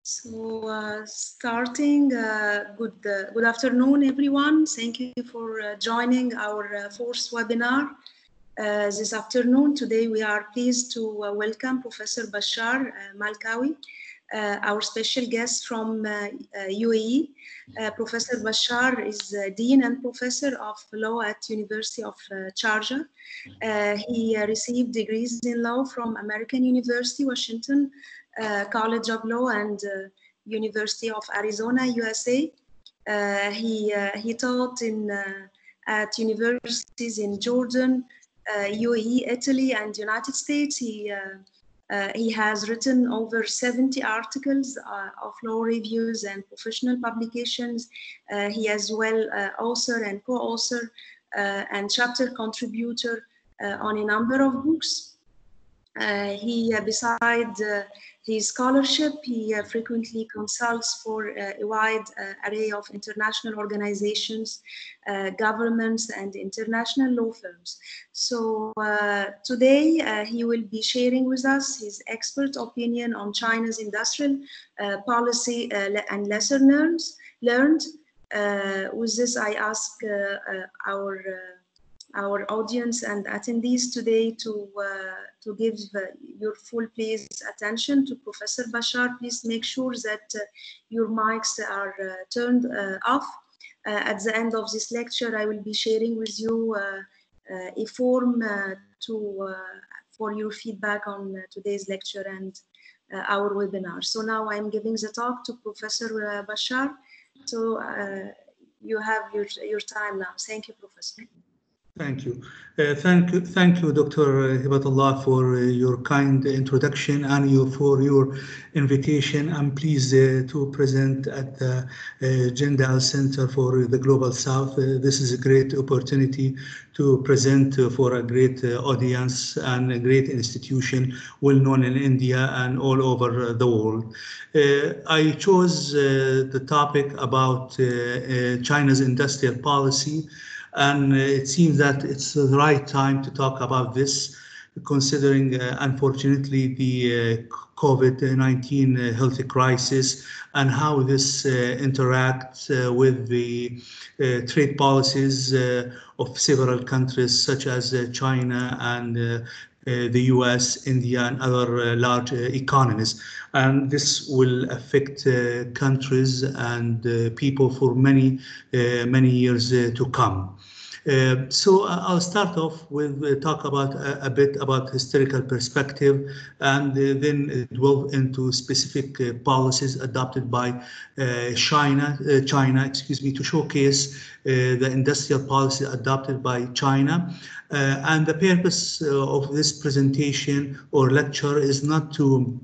Starting, good afternoon, everyone. Thank you for joining our fourth webinar this afternoon. Today, we are pleased to welcome Professor Bashar Malkawi, our special guest from UAE. Professor Bashar is Dean and Professor of Law at University of Sharjah. He received degrees in law from American University, Washington, College of Law and University of Arizona, USA. He taught at universities in Jordan, UAE, Italy, and United States. He has written over 70 articles of law reviews and professional publications. He as well author and co-author and chapter contributor on a number of books. Besides his scholarship, he frequently consults for a wide array of international organizations, governments, and international law firms. So today he will be sharing with us his expert opinion on China's industrial policy and lessons learned. With this, I ask our audience and attendees today to give your full please attention to Professor Bashar. Please make sure that your mics are turned off. At the end of this lecture, I will be sharing with you a form for your feedback on today's lecture and our webinar. So now I'm giving the talk to Professor Bashar. So you have your time now. Thank you, Professor. Thank you. Thank you, Dr. Hebatallah, for your kind introduction and for your invitation. I'm pleased to present at the Jindal Center for the Global South. This is a great opportunity to present for a great audience and a great institution well known in India and all over the world. I chose the topic about China's industrial policy. And it seems that it's the right time to talk about this, considering, unfortunately, the COVID-19 health crisis and how this interacts with the trade policies of several countries, such as China and the US, India, and other large economies. And this will affect countries and people for many years to come. So I'll start off with talk about a bit about historical perspective and then delve into specific policies adopted by China, to showcase the industrial policy adopted by China. And the purpose of this presentation or lecture is not to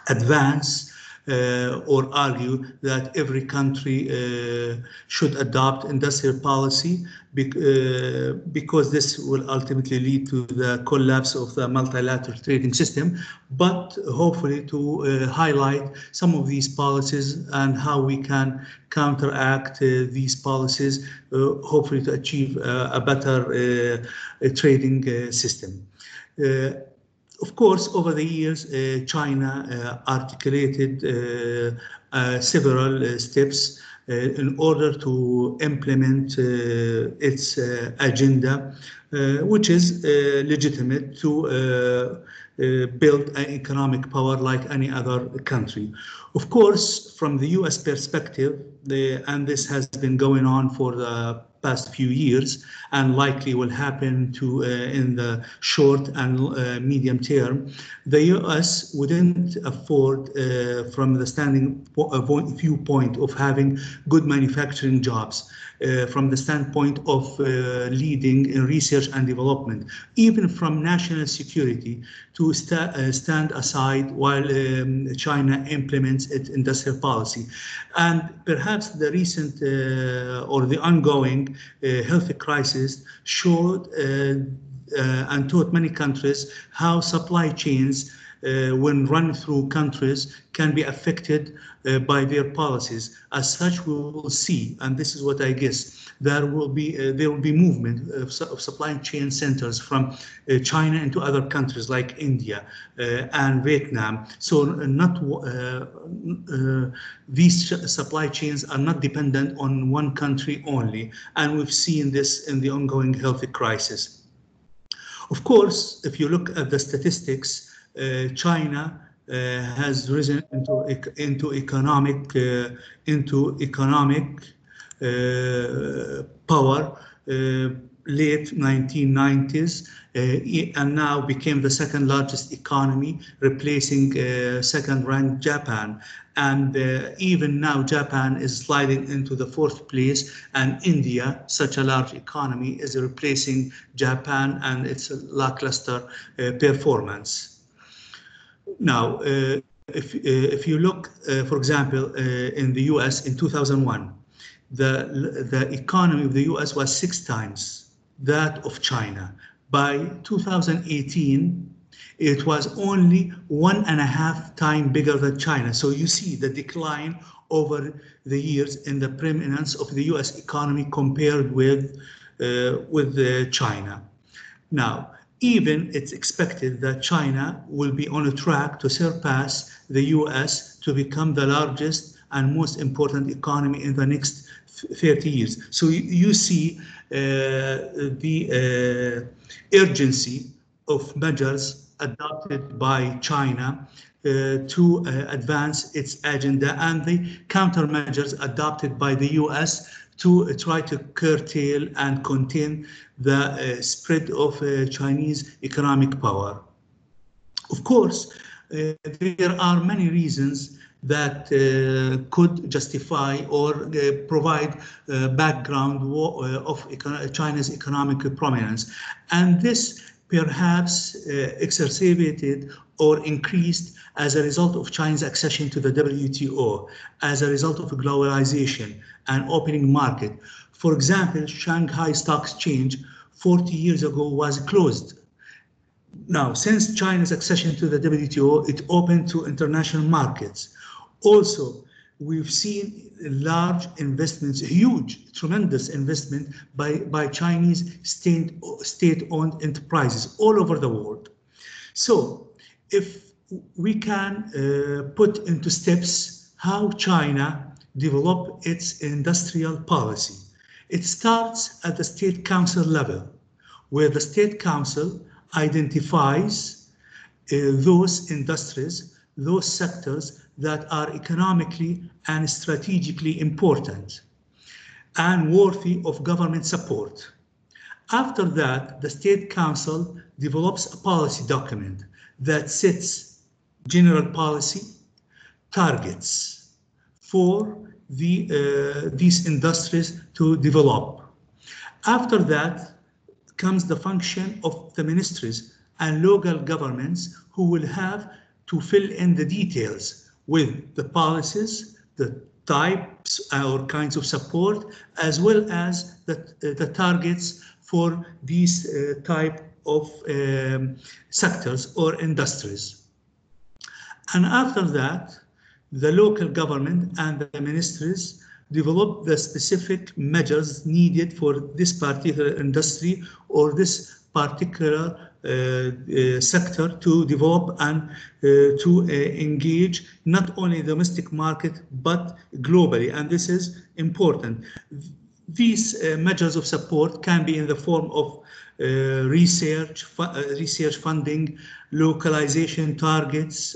advance or argue that every country should adopt industrial policy because this will ultimately lead to the collapse of the multilateral trading system, but hopefully to highlight some of these policies and how we can counteract these policies, hopefully to achieve a better trading system. Of course, over the years, China articulated several steps in order to implement its agenda, which is legitimate to build an economic power like any other country. Of course, from the US perspective, and this has been going on for the past few years and likely will happen to in the short and medium term, the US wouldn't afford from the standing viewpoint of having good manufacturing jobs, from the standpoint of leading in research and development, even from national security, to stand aside while China implements its industrial policy. And perhaps the recent or the ongoing health crisis showed and taught many countries how supply chains when run through countries can be affected by their policies. As such, we will see, and this is what I guess, there will be movement of supply chain centers from China into other countries like India and Vietnam. So these supply chains are not dependent on one country only, and we've seen this in the ongoing health crisis. Of course, if you look at the statistics, China has risen into economic power late 1990s and now became the second largest economy, replacing second-ranked Japan. And even now, Japan is sliding into the fourth place, and India, such a large economy, is replacing Japan and its lackluster performance. Now, if you look, for example, in the US in 2001, the economy of the US was 6 times that of China. By 2018, it was only 1.5 times bigger than China. So you see the decline over the years in the preeminence of the US economy compared with China. Now, even it's expected that China will be on a track to surpass the US to become the largest and most important economy in the next 30 years. So you see the urgency of measures adopted by China to advance its agenda, and the countermeasures adopted by the US to try to curtail and contain the spread of Chinese economic power. Of course, there are many reasons that could justify or provide background of China's economic prominence. And this perhaps exacerbated or increased as a result of China's accession to the WTO, as a result of globalization and opening market. For example, Shanghai Stock Exchange 40 years ago was closed. Now, since China's accession to the WTO, it opened to international markets. Also, we've seen large investments, huge, tremendous investment by Chinese state-owned enterprises all over the world. So, if we can put into steps how China develop its industrial policy, it starts at the State Council level, where the State Council identifies those industries, those sectors that are economically and strategically important and worthy of government support. After that, the State Council develops a policy document that sets general policy targets for these industries to develop. After that comes the function of the ministries and local governments, who will have to fill in the details with the policies, the types or kinds of support, as well as the targets for these type of sectors or industries. And after that, the local government and the ministries develop the specific measures needed for this particular industry or this particular sector to develop and to engage not only domestic market but globally, and this is important. These measures of support can be in the form of research funding, localization targets,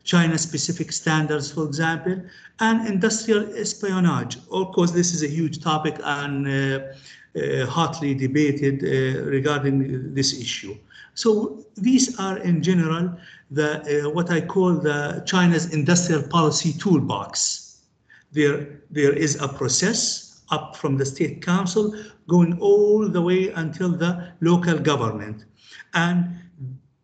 China-specific standards, for example, and industrial espionage. Of course, this is a huge topic and hotly debated regarding this issue. So these are, in general, what I call the China's industrial policy toolbox. There is a process up from the State Council going all the way until the local government. And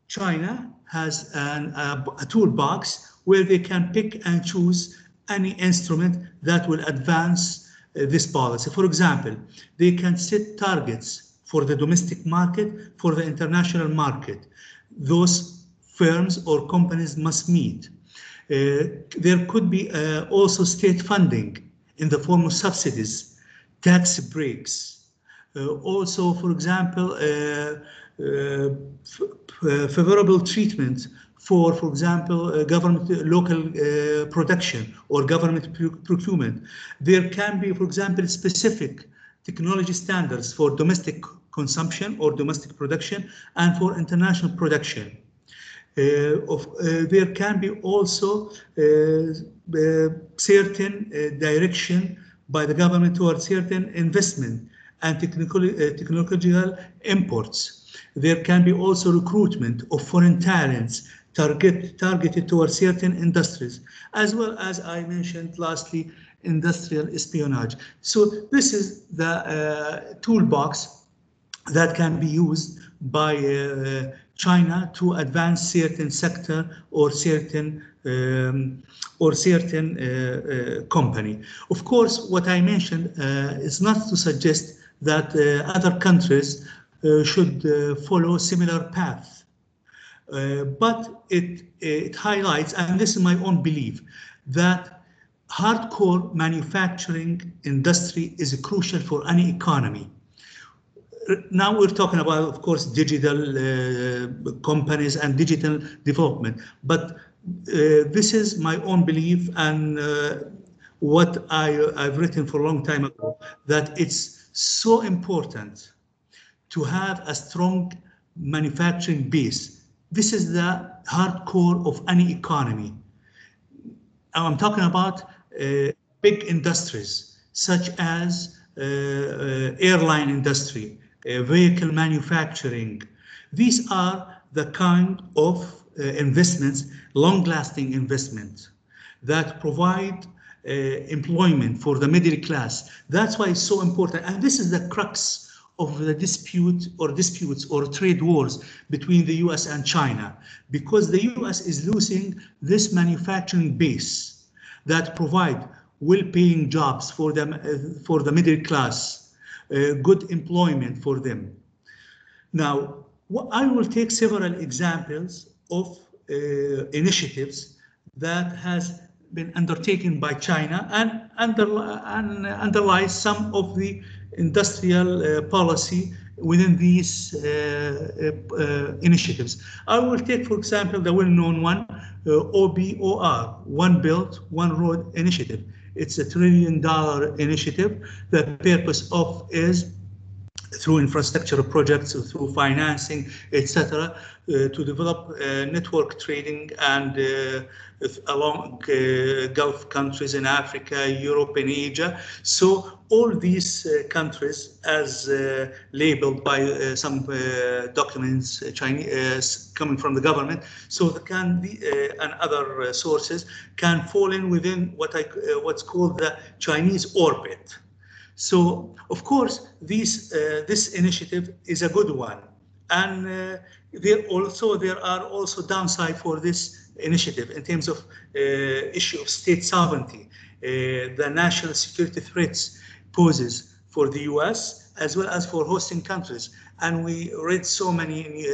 China has a toolbox where they can pick and choose any instrument that will advance this policy. For example, they can set targets for the domestic market, for the international market. Those firms or companies must meet. There could be also state funding in the form of subsidies, tax breaks. Also, for example, favorable treatment for example, government local production or government procurement. There can be, for example, specific technology standards for domestic consumption or domestic production and for international production. There can be also certain direction by the government towards certain investment and technological imports. There can be also recruitment of foreign talents targeted towards certain industries, as well as I mentioned lastly, industrial espionage. So this is the toolbox that can be used by China to advance certain sector or certain company. Of course, what I mentioned is not to suggest that other countries should follow similar path. But it highlights, and this is my own belief, that hardcore manufacturing industry is crucial for any economy. Now we're talking about, of course, digital companies and digital development, but this is my own belief and what I've written for a long time ago, that it's so important to have a strong manufacturing base. This is the hardcore of any economy. I'm talking about big industries such as airline industry, vehicle manufacturing. These are the kind of investments, long-lasting investments that provide employment for the middle class. That's why it's so important. And this is the crux of the disputes or trade wars between the US and China, because the US is losing this manufacturing base that provide well-paying jobs for the middle class, good employment for them. Now, I will take several examples of initiatives that has been undertaken by China and underlies some of the industrial policy within these initiatives. I will take, for example, the well-known one, OBOR, One Belt, One Road initiative. It's $1 trillion initiative. The purpose of is through infrastructure projects, through financing, etc., to develop network trading and along Gulf countries in Africa, Europe, and Asia. So all these countries, as labeled by some documents, Chinese coming from the government, so they can be and other sources can fall in within what's called the Chinese orbit. So, of course, this initiative is a good one, and there are also downside for this initiative in terms of issue of state sovereignty, the national security threats poses for the U.S. as well as for hosting countries. And we read so many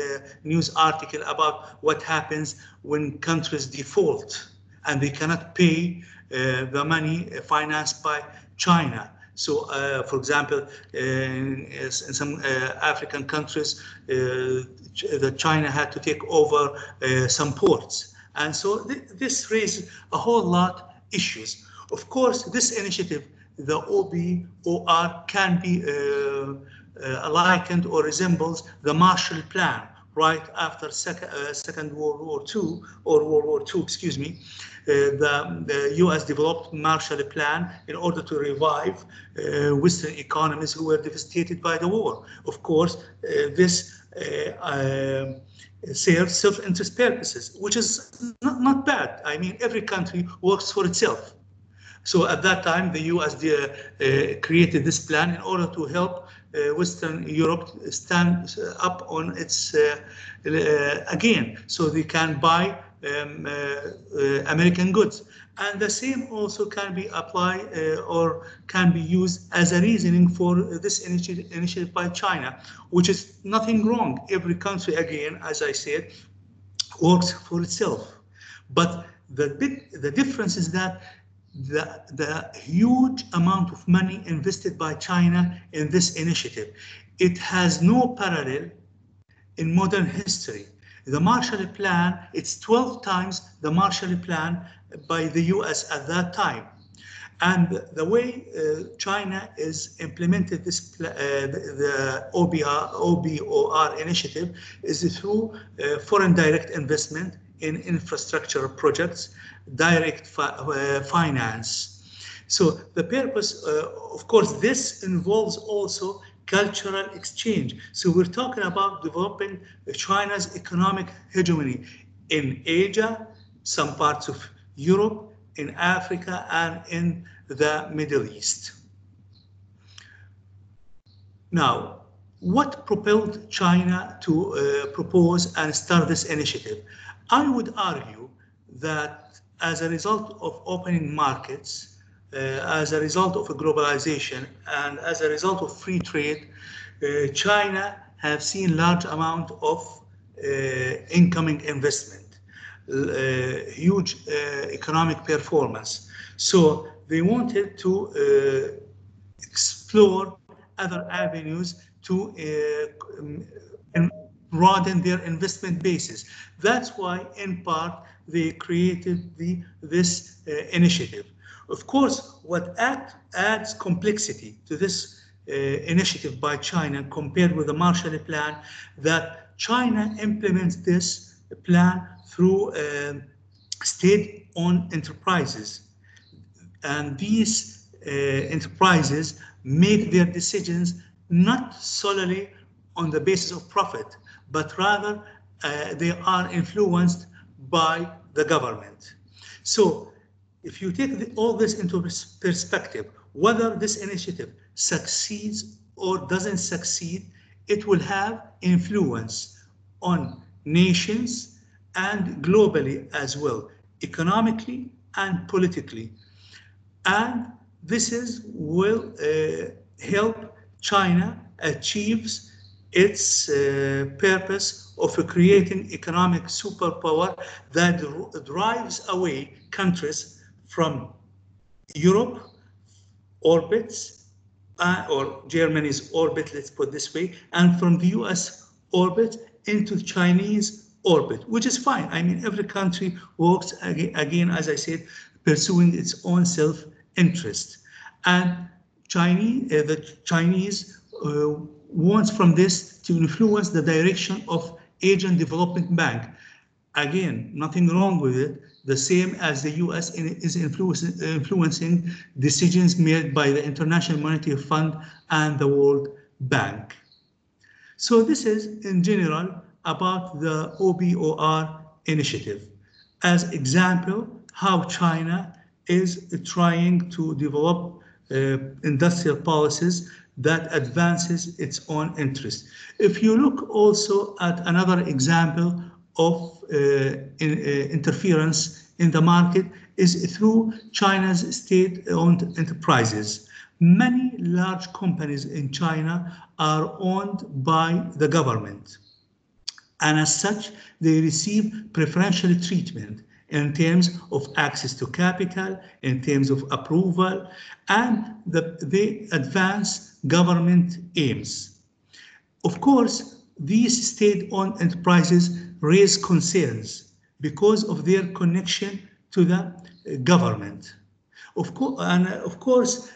news articles about what happens when countries default and they cannot pay the money financed by China. So, for example, in some African countries, China had to take over some ports. And so this raises a whole lot issues. Of course, this initiative, the OBOR, can be likened or resembles the Marshall Plan right after Second World War II, or World War II, excuse me. The U.S. developed Marshall Plan in order to revive Western economies who were devastated by the war. Of course, this serves self-interest purposes, which is not bad. I mean, every country works for itself. So at that time, the U.S. created this plan in order to help Western Europe stand up on its again, so they can buy American goods. And the same also can be applied or can be used as a reasoning for this initiative by China, which is nothing wrong. Every country, again, as I said, works for itself. But the difference is that the huge amount of money invested by China in this initiative, it has no parallel in modern history. The Marshall Plan, it's 12 times the Marshall Plan by the US at that time. And the way China is implemented this the OBOR initiative is through foreign direct investment in infrastructure projects, direct finance. So the purpose, of course, this involves also cultural exchange. So we're talking about developing China's economic hegemony in Asia, some parts of Europe, in Africa, and in the Middle East. Now, what propelled China to propose and start this initiative? I would argue that as a result of opening markets, as a result of globalization, and as a result of free trade, China have seen large amount of incoming investment, huge economic performance. So they wanted to explore other avenues to broaden their investment basis. That's why, in part, they created this initiative. Of course, what adds complexity to this initiative by China compared with the Marshall Plan, that China implements this plan through state-owned enterprises. And these enterprises make their decisions not solely on the basis of profit, but rather they are influenced by the government. So if you take all this into perspective, whether this initiative succeeds or doesn't succeed, it will have influence on nations and globally as well, economically and politically. And this will help China achieve its purpose of creating economic superpower that drives away countries from Europe orbits, or Germany's orbit, let's put it this way, and from the US orbit into Chinese orbit, which is fine. I mean, every country works, again, as I said, pursuing its own self-interest. And the Chinese wants from this to influence the direction of Asian Development Bank. Again, nothing wrong with it, the same as the US is influencing decisions made by the International Monetary Fund and the World Bank. So this is, in general, about the OBOR initiative. As example, how China is trying to develop industrial policies that advances its own interest. If you look also at another example of interference in the market is through China's state-owned enterprises. Many large companies in China are owned by the government, and as such, they receive preferential treatment in terms of access to capital, in terms of approval, and they advance government aims. Of course, these state-owned enterprises raise concerns because of their connection to the government. Of course,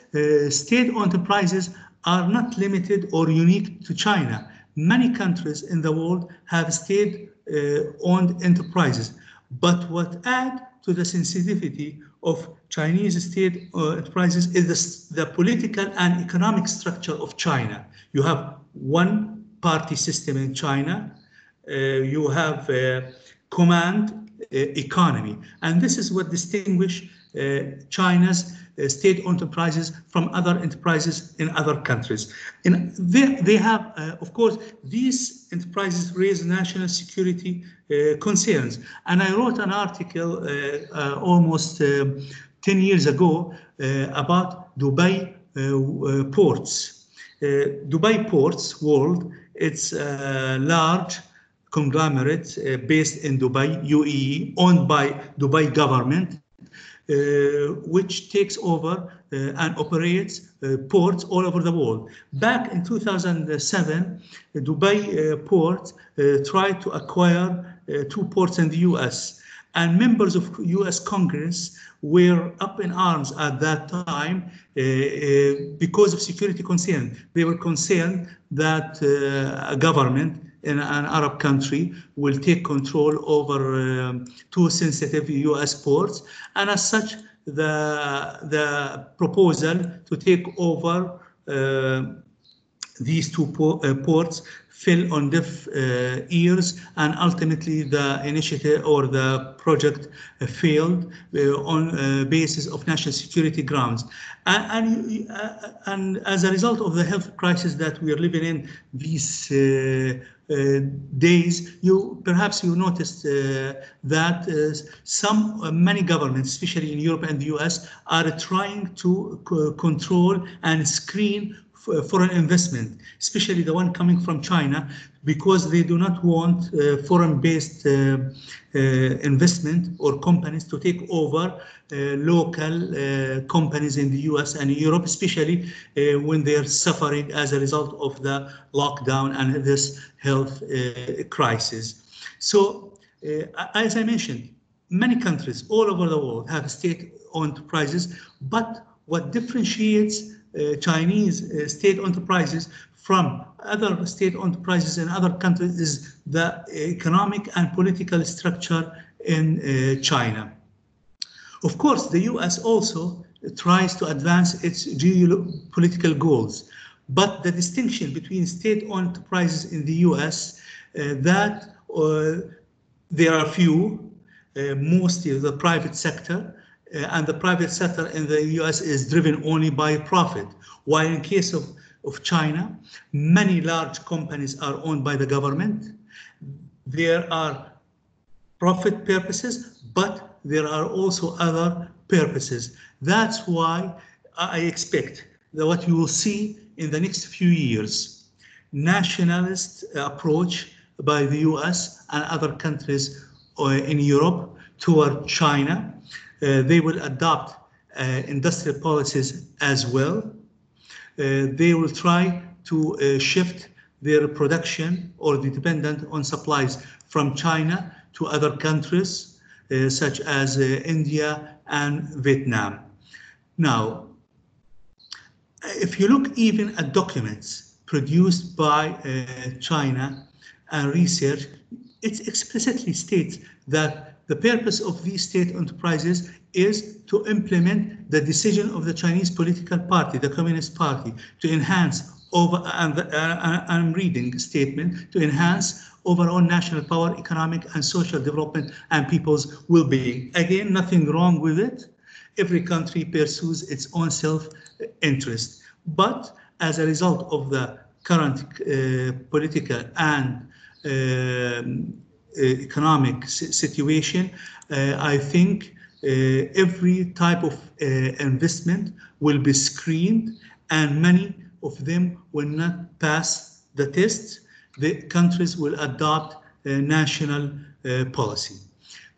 state-owned enterprises are not limited or unique to China. Many countries in the world have state-owned enterprises. But what adds to the sensitivity of Chinese state enterprises is the political and economic structure of China. You have one-party system in China. You have a command economy. And this is what distinguishes China's state-owned enterprises from other enterprises in other countries. And they have, of course, these enterprises raise national security concerns. And I wrote an article almost 10 years ago about Dubai ports. Dubai Ports World, it's a large conglomerate based in Dubai, UAE, owned by Dubai government, which takes over and operates ports all over the world. Back in 2007, the Dubai port tried to acquire 2 ports in the US, and members of US Congress were up in arms at that time because of security concern. They were concerned that a government in an Arab country will take control over 2 sensitive US ports, and as such, the proposal to take over these 2 ports fell on deaf ears, and ultimately the initiative or the project failed on basis of national security grounds. And as a result of the health crisis that we are living in these days, perhaps you noticed that many governments, especially in Europe and the US, are trying to control and screen foreign investment, especially the one coming from China, because they do not want foreign-based investment or companies to take over local companies in the US and Europe, especially when they are suffering as a result of the lockdown and this health crisis. So, as I mentioned, many countries all over the world have state-owned enterprises, but what differentiates Chinese state enterprises from other state enterprises in other countries is the economic and political structure in China. Of course, the US also tries to advance its geopolitical goals, but the distinction between state-owned enterprises in the US that there are few, mostly the private sector, and the private sector in the US is driven only by profit, while in case of China, many large companies are owned by the government. There are profit purposes, but there are also other purposes. That's why I expect that what you will see in the next few years, nationalist approach by the US and other countries in Europe toward China. They will adopt industrial policies as well. They will try to shift their production or be dependent on supplies from China to other countries such as India and Vietnam. Now, if you look even at documents produced by China and research, it explicitly states that the purpose of these state enterprises is to implement the decision of the Chinese political party, the Communist Party, to enhance I'm reading a statement, to enhance overall national power, economic and social development, and people's well-being. Again, nothing wrong with it. Every country pursues its own self-interest. But as a result of the current political and economic situation, I think every type of investment will be screened, and many of them will not pass the test. The countries will adopt national policy.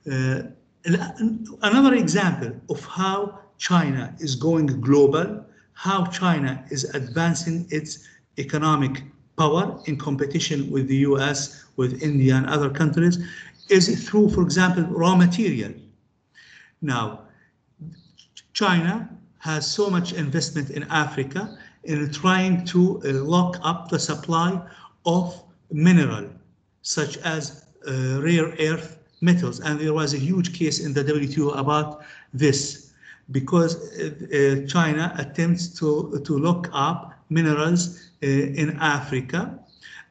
Another example of how China is going global, how China is advancing its economic power in competition with the US, with India and other countries, is through, for example, raw material. Now, China has so much investment in Africa in trying to lock up the supply of mineral, such as rare earth metals. And there was a huge case in the WTO about this, because China attempts to lock up minerals in Africa.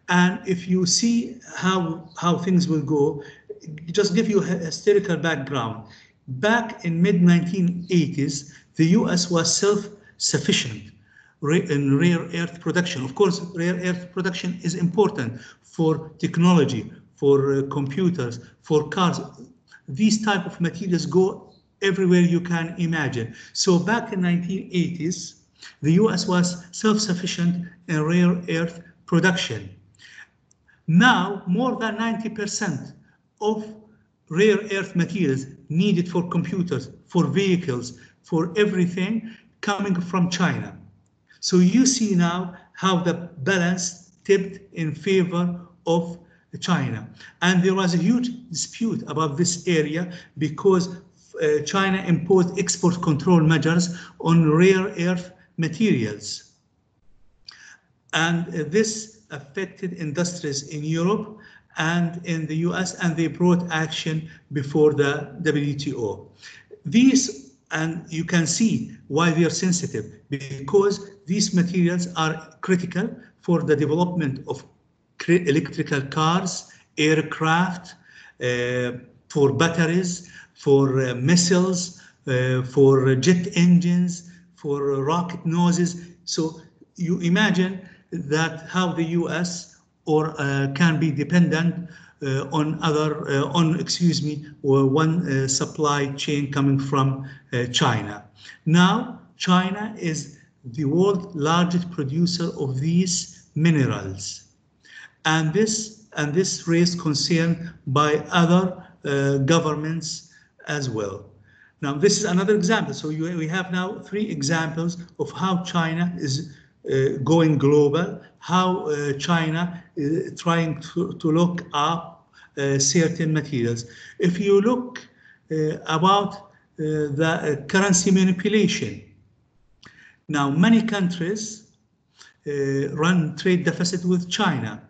And if you see how things will go, just give you a historical background. Back in mid-1980s, the US was self-sufficient in rare earth production. Of course, rare earth production is important for technology, for computers, for cars. These type of materials go everywhere you can imagine. So back in 1980s, the US was self-sufficient in rare earth production. Now, more than 90% of rare earth materials needed for computers, for vehicles, for everything coming from China. So you see now how the balance tipped in favor of China. And there was a huge dispute about this area because China imposed export control measures on rare earth materials. And this affected industries in Europe and in the US, and they brought action before the WTO. These, and you can see why they are sensitive, because these materials are critical for the development of electrical cars, aircraft, for batteries, for missiles, for jet engines, for rocket noses. So you imagine that how the US or can be dependent on one supply chain coming from China. Now, China is the world's largest producer of these minerals. And this raised concern by other governments as well. Now, this is another example. So we have now 3 examples of how China is going global, how China is trying to look up certain materials. If you look about the currency manipulation, now many countries run trade deficit with China.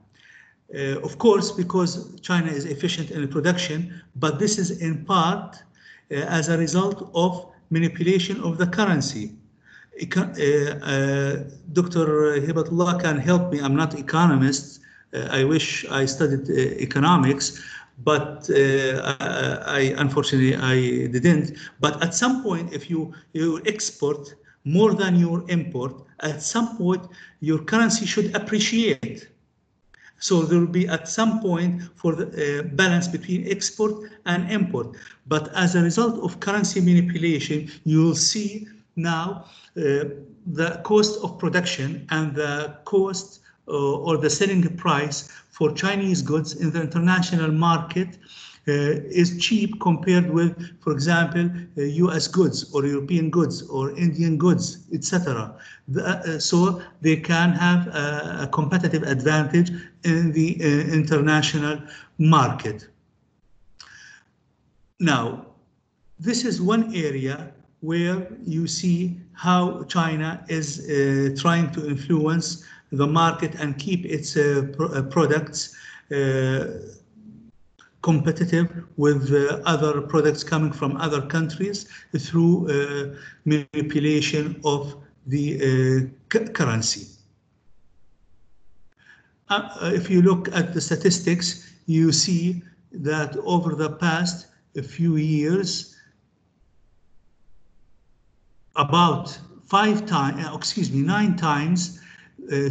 Of course, because China is efficient in production, but this is in part as a result of manipulation of the currency. Dr. Hebatallah can help me. I'm not an economist. I wish I studied economics, but unfortunately I didn't. But at some point, if you export more than your import, at some point your currency should appreciate. So there will be at some point for the balance between export and import. But as a result of currency manipulation, you will see now the cost of production and the cost or the selling price for Chinese goods in the international market is cheap compared with, for example, US goods or European goods or Indian goods, etc. So they can have a competitive advantage in the international market. Now, this is one area where you see how China is trying to influence the market and keep its products competitive with other products coming from other countries through manipulation of the currency. If you look at the statistics, you see that over the past few years, about 9 times,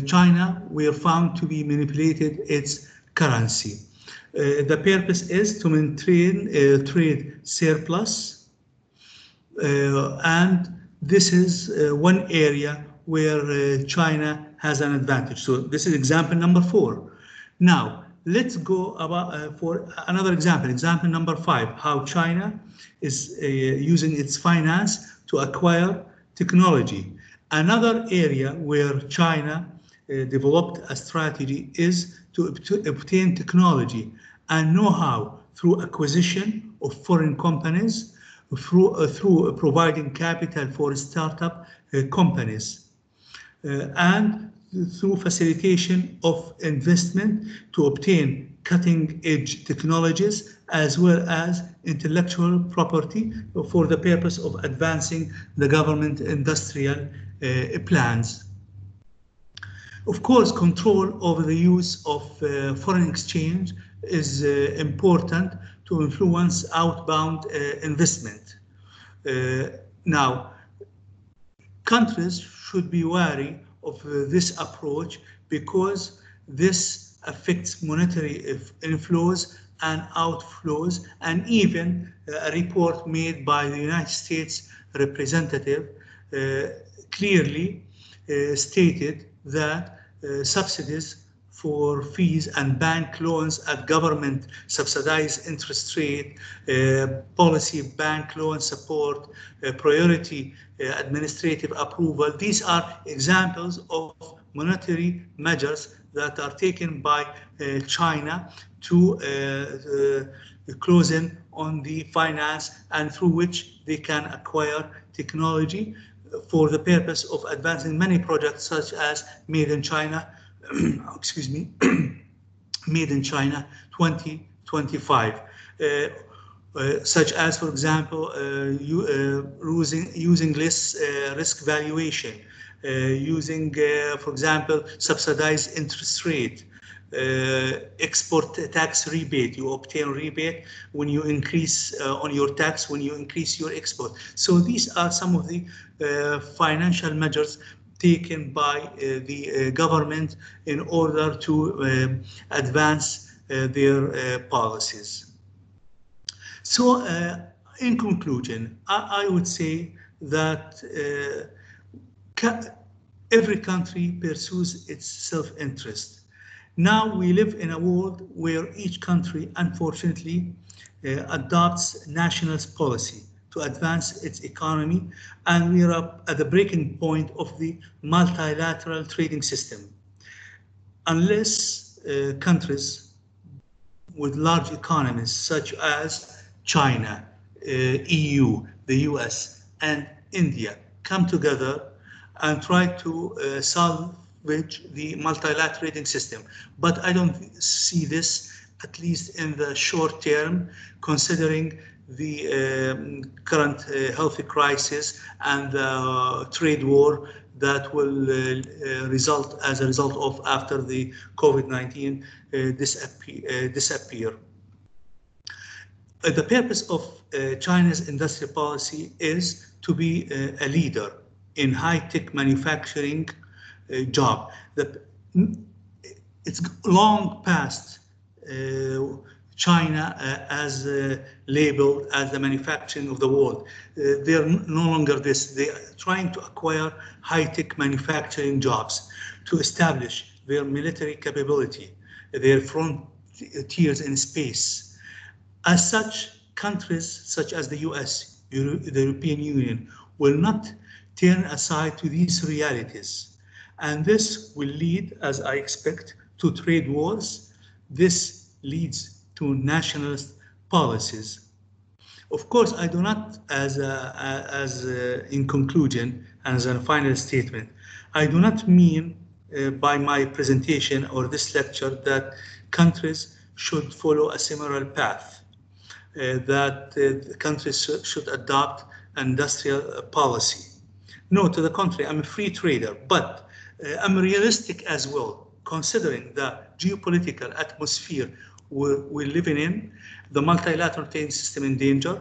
China were found to be manipulated its currency. The purpose is to maintain trade surplus, and this is one area where China has an advantage. So this is example number 4. Now, let's go about for another example, example number 5, how China is using its finance to acquire technology. Another area where China developed a strategy is to obtain technology and know-how through acquisition of foreign companies, through providing capital for startup companies, and through facilitation of investment to obtain cutting-edge technologies as well as intellectual property for the purpose of advancing the government industrial plans. Of course, control over the use of foreign exchange is important to influence outbound investment. Now, countries should be wary of this approach because this affects monetary inflows and outflows, and even a report made by the United States representative clearly stated that subsidies for fees and bank loans at government subsidized interest rate, policy bank loan support, priority administrative approval. These are examples of monetary measures that are taken by China to close in on the finance and through which they can acquire technology for the purpose of advancing many projects such as Made in China, excuse me, Made in China 2025, such as, for example, using less risk valuation, using, for example, subsidized interest rate, export tax rebate. You obtain rebate when you increase on your tax, when you increase your export. So these are some of the financial measures taken by the government in order to advance their policies. So in conclusion, I would say that every country pursues its self-interest. Now we live in a world where each country, unfortunately, adopts nationalist policy to advance its economy, and we are at the breaking point of the multilateral trading system. Unless countries with large economies such as China, EU, the US, and India come together and try to salvage the multilateral trading system. But I don't see this, at least in the short term, considering the current health crisis and the trade war that will result as a result of after the COVID-19 disappear. The purpose of China's industrial policy is to be a leader in high-tech manufacturing job. It's long past China as labeled as the manufacturing of the world. They're no longer this. They are trying to acquire high-tech manufacturing jobs to establish their military capability, their frontiers in space. As such, countries such as the US, the European Union, will not turn aside to these realities. And this will lead, as I expect, to trade wars. This leads to nationalist policies. Of course, I do not, in conclusion, as a final statement, I do not mean by my presentation or this lecture that countries should follow a similar path, that countries should adopt industrial policy. No, to the contrary, I'm a free trader, but I'm realistic as well, considering the geopolitical atmosphere we're living in, the multilateral trading system in danger,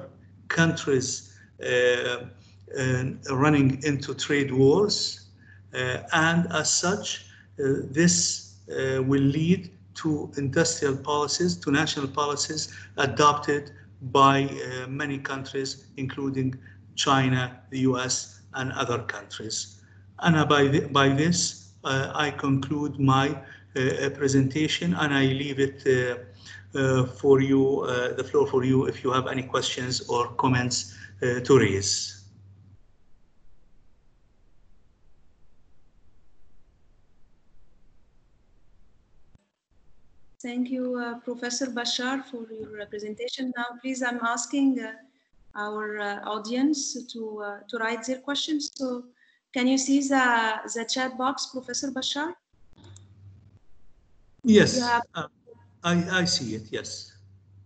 countries running into trade wars, and as such, this will lead to industrial policies, to national policies adopted by many countries, including China, the US, and other countries. And by this, I conclude my presentation, and I leave it for you, the floor for you, if you have any questions or comments to raise. Thank you, Professor Bashar, for your presentation. Now, please, I'm asking our audience to write their questions. So, can you see the chat box, Professor Bashar? Yes, I see it, yes.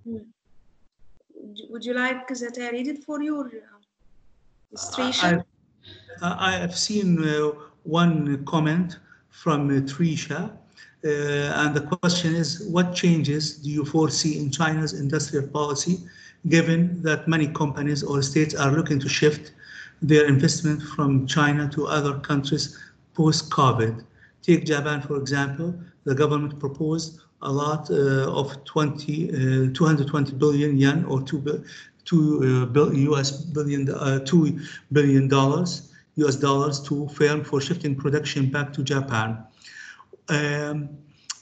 Would you like that I read it for you? Or, Trisha? I have seen one comment from Trisha, and the question is, what changes do you foresee in China's industrial policy, given that many companies or states are looking to shift their investment from China to other countries post-COVID? Take Japan, for example. The government proposed a lot of 220 billion yen, or $2 billion US dollars to firm for shifting production back to Japan.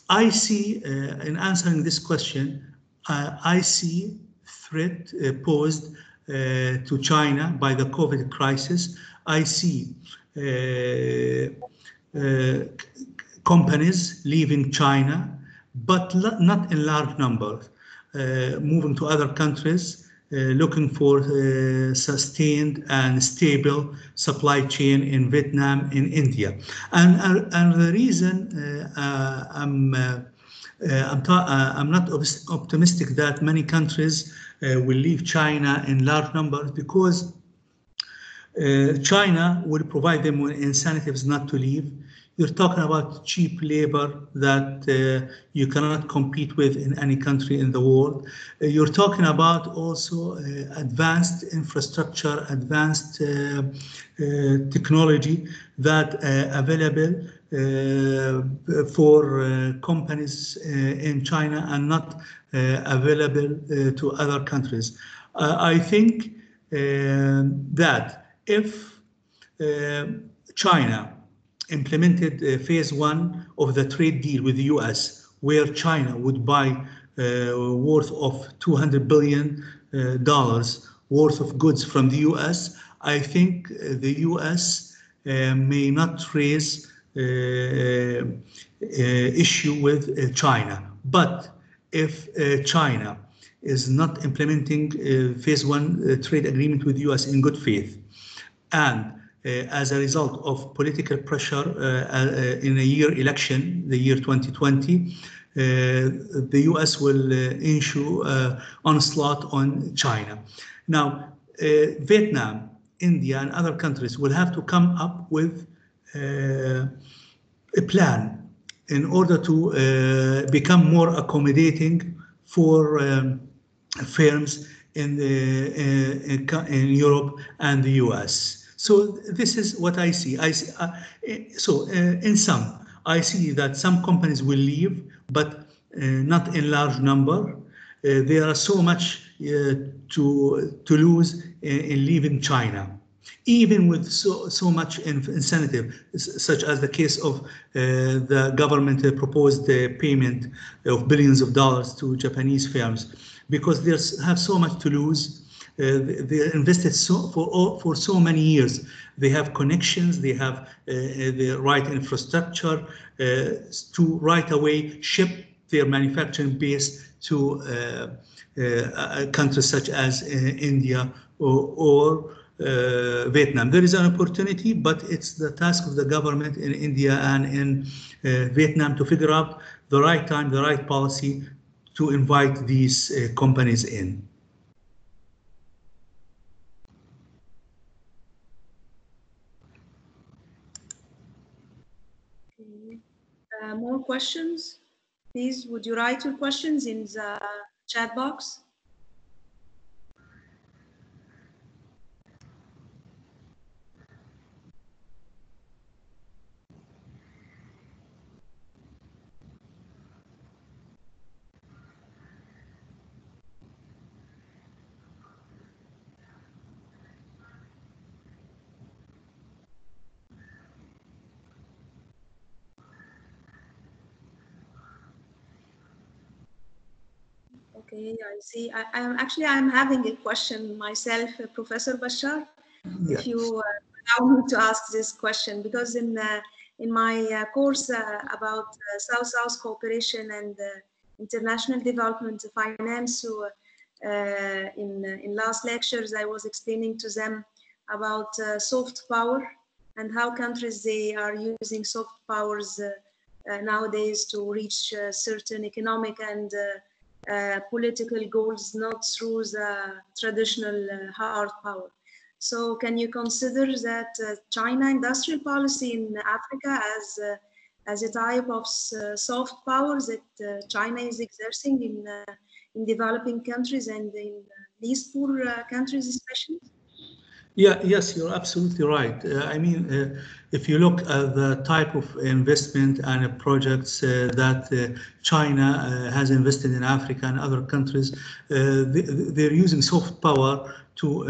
I see, in answering this question, I see threat posed to China by the COVID crisis. I see companies leaving China, but not in large numbers, moving to other countries, looking for sustained and stable supply chain in Vietnam, in India. And the reason I'm not optimistic that many countries will leave China in large numbers, because China will provide them with incentives not to leave. You're talking about cheap labor that you cannot compete with in any country in the world. You're talking about also advanced infrastructure, advanced technology that available for companies in China and not available to other countries. I think that if China implemented phase one of the trade deal with the US, where China would buy worth of $200 billion worth of goods from the US, I think the US may not raise issue with China. But if China is not implementing phase one trade agreement with the US in good faith, and as a result of political pressure in a year election, the year 2020, the US will issue onslaught on China. Now, Vietnam, India, and other countries will have to come up with a plan in order to become more accommodating for firms in Europe and the US. So this is what I see. In sum, I see that some companies will leave, but not in large number. There are so much to lose in leaving China, even with so much incentive, such as the case of the government proposed payment of billions of dollars to Japanese firms, because they have so much to lose. They invested for so many years. They have connections, they have the right infrastructure to right away ship their manufacturing base to countries such as India or Vietnam. There is an opportunity, but it's the task of the government in India and in Vietnam to figure out the right time, the right policy to invite these companies in. More questions? Please, would you write your questions in the chat box? Okay, I see. I'm having a question myself, Professor Bashar. Yes. If you allow me to ask this question, because in my course about South-South cooperation and international development finance, so in last lectures I was explaining to them about soft power and how countries they are using soft powers nowadays to reach certain economic and political goals, not through the traditional hard power. So can you consider that China industrial policy in Africa as a type of soft power that China is exerting in developing countries and in least poor countries especially? Yeah, yes, you're absolutely right. I mean, if you look at the type of investment and projects that China has invested in Africa and other countries, they're using soft power to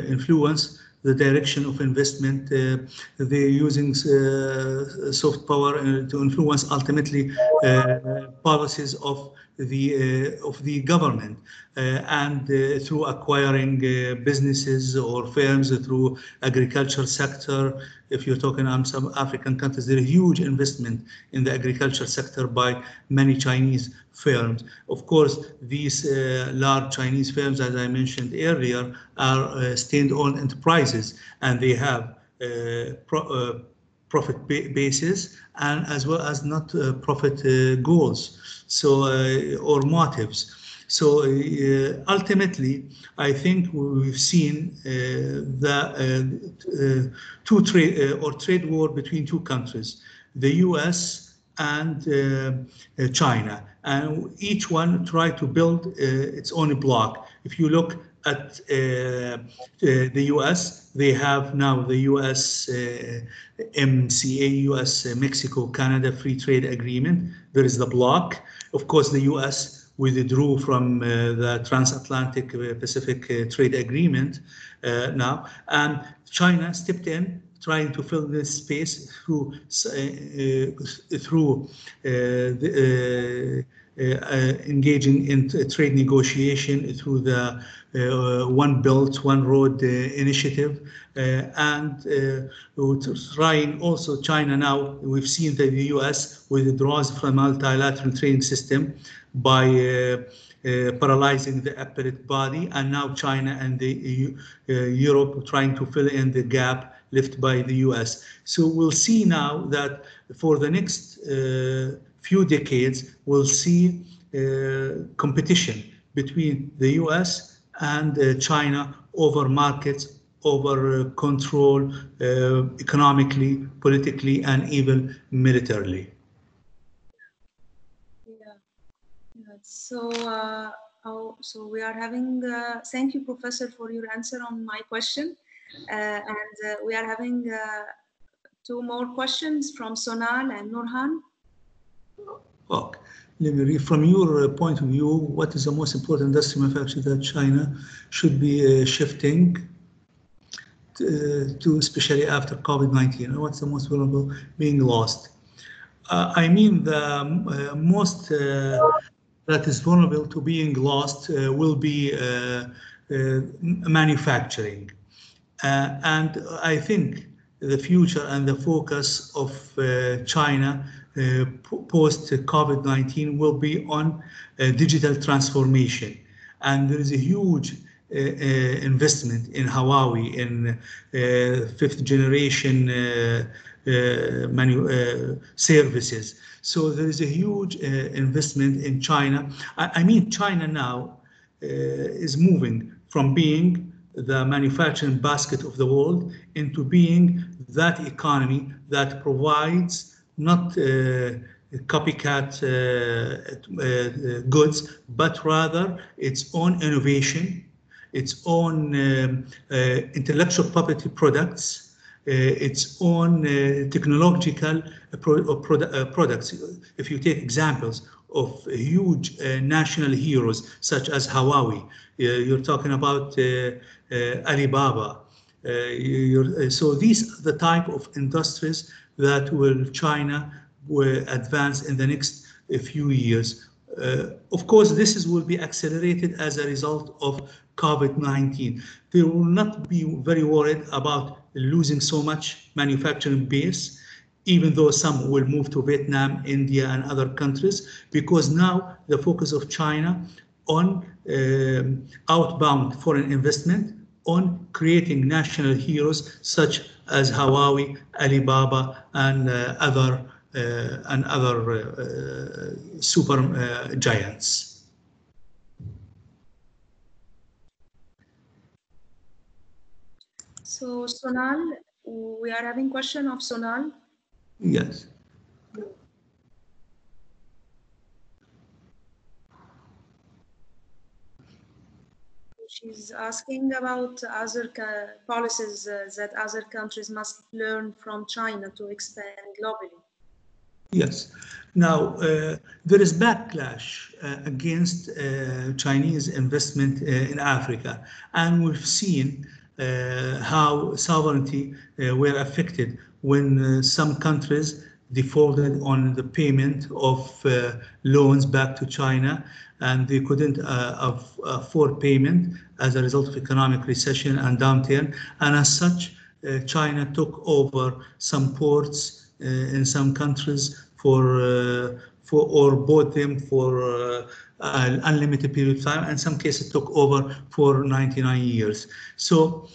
influence the direction of investment. They're using soft power to influence ultimately policies of the government, and through acquiring businesses or firms through agriculture sector. If you're talking on some African countries, there is huge investment in the agriculture sector by many Chinese firms. Of course, these large Chinese firms, as I mentioned earlier, are state-owned enterprises, and they have profit basis and as well as not profit goals, so or motives. So ultimately, I think we've seen the trade war between two countries, the U.S. and China, and each one tried to build its own block. If you look at the U.S., they have now the U.S. MCA, U.S. Mexico Canada Free Trade Agreement. There is the block. Of course, the U.S. withdrew from the Transatlantic Pacific Trade Agreement now, and China stepped in, trying to fill this space through engaging in trade negotiation through the One Belt, One Road initiative, and trying also China now. We've seen that the U.S. withdraws from multilateral trading system by paralyzing the appellate body, and now China and the Europe trying to fill in the gap left by the U.S. So we'll see now that for the next few decades, we'll see competition between the U.S. and China over markets, over control, economically, politically, and even militarily. So, so we are having, thank you, Professor, for your answer on my question. And we are having two more questions from Sonal and Nurhan. Okay. Let me read from your point of view, what is the most important industry manufacture that China should be shifting to, especially after COVID-19? What's the most vulnerable being lost? I mean, the most that is vulnerable to being lost will be manufacturing. And I think the future and the focus of China post-COVID-19 will be on digital transformation. And there is a huge investment in Huawei, in fifth generation services. So there is a huge investment in China. I mean, China now is moving from being the manufacturing basket of the world into being that economy that provides not copycat goods, but rather its own innovation, its own intellectual property products, its own technological products. If you take examples of huge national heroes such as Huawei, you're talking about Alibaba. So these are the type of industries that China will advance in the next few years. Of course, this will be accelerated as a result of COVID-19. They will not be very worried about losing so much manufacturing base, even though some will move to Vietnam, India, and other countries, because now the focus of China on outbound foreign investment, on creating national heroes such as Huawei, Alibaba, and other super giants. So Sonal, we are having question of Sonal. Yes. She's asking about other policies that other countries must learn from China to expand globally. Yes. Now, there is backlash against Chinese investment in Africa. And we've seen how sovereignty were affected when some countries defaulted on the payment of loans back to China, and they couldn't afford payment as a result of economic recession and downturn. And as such, China took over some ports in some countries or bought them for an unlimited period of time, and in some cases took over for 99 years. So,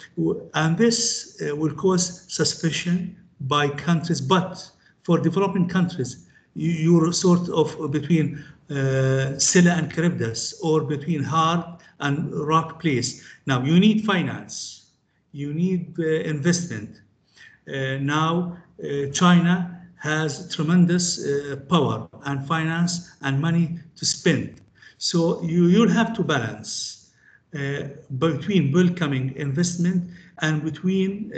and this will cause suspicion by countries, but for developing countries, you're sort of between Scylla and Charybdis, or between hard and rock place. Now, you need finance, you need investment. Now, China has tremendous power and finance and money to spend. So you'll have to balance between welcoming investment and between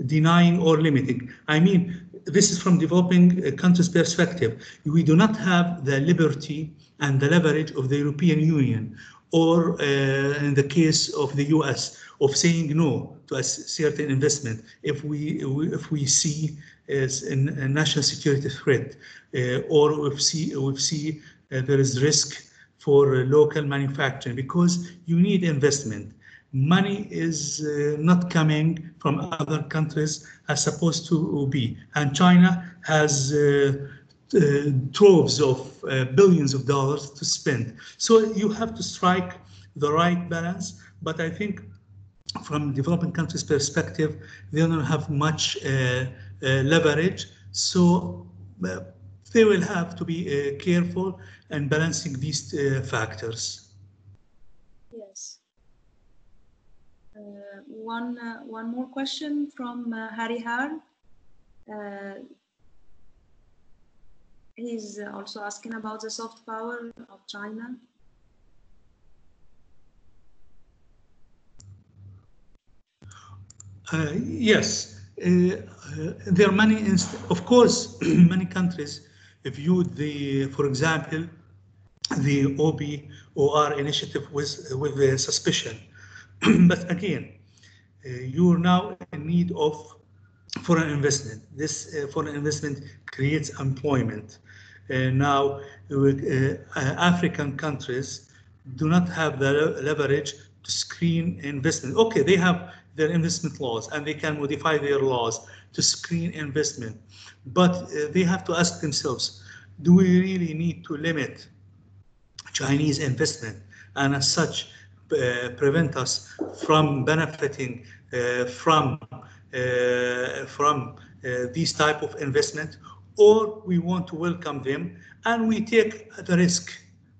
denying or limiting. I mean, this is from developing countries' perspective. We do not have the liberty and the leverage of the European Union, or in the case of the US, of saying no to a certain investment if we see as a national security threat, or if we see there is risk for local manufacturing, because you need investment. Money is not coming from other countries as supposed to be, and China has troves of billions of dollars to spend. So you have to strike the right balance, but I think from developing countries' perspective, they don't have much leverage, so they will have to be careful in balancing these factors. Yes. One more question from Harihar. He's also asking about the soft power of China. Yes, there are many, of course, many countries viewed for example, the OBOR initiative with suspicion. But again, you're now in need of foreign investment. This foreign investment creates employment. Now, African countries do not have the leverage to screen investment. Okay, they have their investment laws and they can modify their laws to screen investment. But they have to ask themselves, do we really need to limit Chinese investment and as such prevent us from benefiting from these type of investment, or we want to welcome them and we take the risk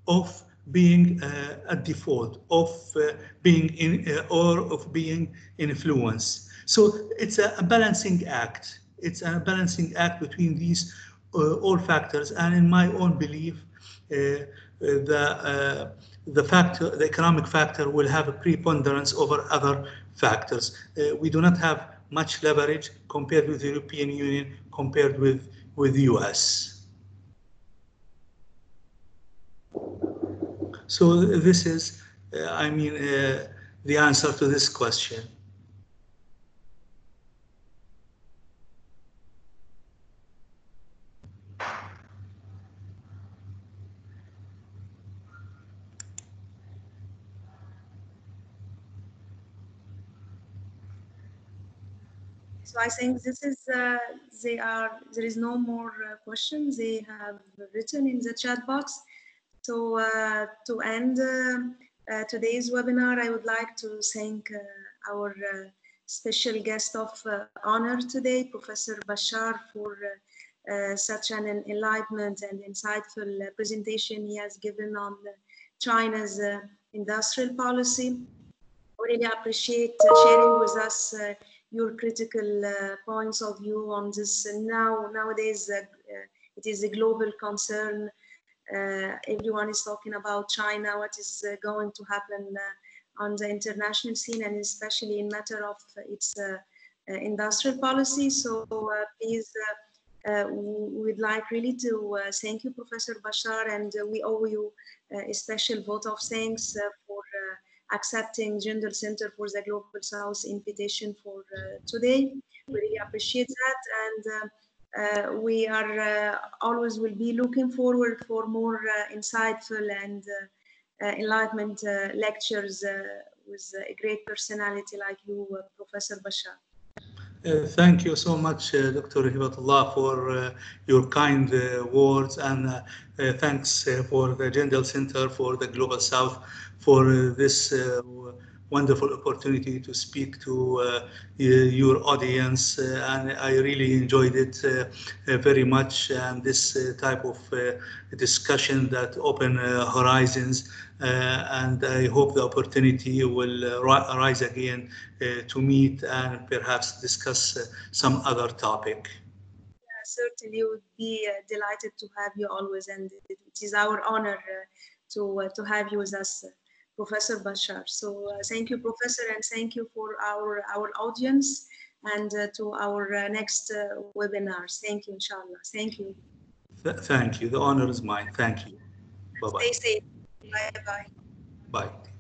of being a default, of being influenced. So it's a balancing act. It's a balancing act between these all factors, and in my own belief, the economic factor will have a preponderance over other factors. We do not have much leverage compared with the European Union, compared with the US. So this is, the answer to this question. So I think this is there is no more questions. They have written in the chat box. So to end today's webinar, I would like to thank our special guest of honor today, Professor Bashar, for such an enlightenment and insightful presentation he has given on China's industrial policy. I really appreciate sharing with us your critical points of view on this. Nowadays, it is a global concern. Everyone is talking about China, what is going to happen on the international scene, and especially in matter of its industrial policy. So please, we'd like really to thank you, Professor Bashar, and we owe you a special vote of thanks for accepting Jindal Center for the Global South invitation for today. We really appreciate that, and we are always will be looking forward for more insightful and enlightenment lectures with a great personality like you, Professor Bashar. Thank you so much, Dr. Hebatallah, for your kind words, and thanks for the Jindal Center for the Global South for this wonderful opportunity to speak to your audience, and I really enjoyed it very much, and this type of discussion that open horizons, and I hope the opportunity will arise again to meet and perhaps discuss some other topic. Certainly would be delighted to have you always, and it is our honor to have you with us, Professor Bashar. So thank you, Professor, and thank you for our audience, and to our next webinars. Thank you, inshallah. Thank you. Thank you. The honor is mine. Thank you. Bye-bye. Stay safe. Bye-bye. Bye.